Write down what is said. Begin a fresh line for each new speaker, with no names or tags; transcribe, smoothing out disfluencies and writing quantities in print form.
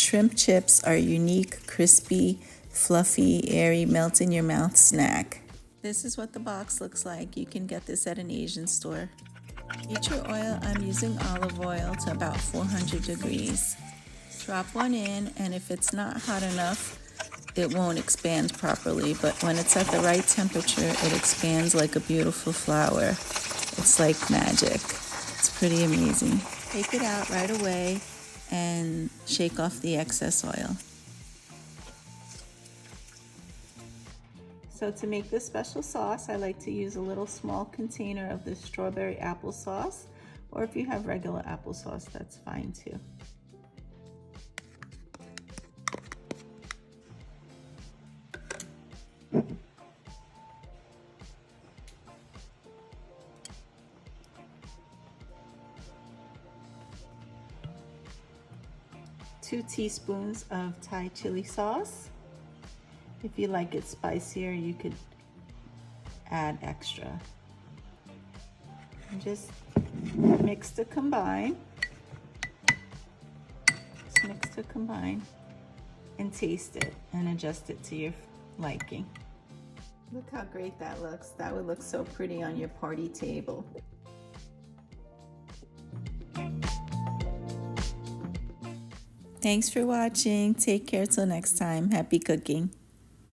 shrimp chips are a unique, crispy, fluffy, airy, melt in your mouth snack. This is what the box looks like. You can get this at an Asian store. Heat your oil. I'm using olive oil to about 400 degrees. Drop one in, and if it's not hot enough, it won't expand properly, but when it's at the right temperature, it expands like a beautiful flower. It's like magic. It's pretty amazing. Take it out right away and shake off the excess oil. So to make this special sauce, I like to use a little small container of this strawberry applesauce, or if you have regular applesauce, that's fine too. 2 teaspoons of Thai chili sauce. If you like it spicier, you could add extra. And just mix to combine. Just mix to combine and taste it and adjust it to your liking. Look how great that looks. That would look so pretty on your party table. Thanks for watching. Take care till next time. Happy cooking.